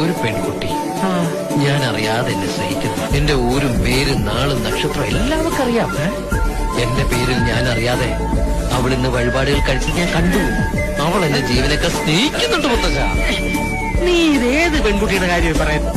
ഒരു പെൺകുട്ടി ഞാൻ അറിയാതെ എന്നെ സ്നേഹിക്കുന്നു. എന്റെ ഊരും പേരും നാളും നക്ഷത്രം എല്ലാവർക്കും അറിയാം. എന്റെ പേരിൽ ഞാൻ അറിയാതെ അവൾ ഇന്ന് വഴിപാടുകൾ കഴിച്ച് ഞാൻ കണ്ടു. അവൾ എന്റെ ജീവനൊക്കെ സ്നേഹിക്കുന്നുണ്ട് മുത്തച്ഛ. നീ ഇതേത് പെൺകുട്ടിയുടെ കാര്യം പറയുന്നു?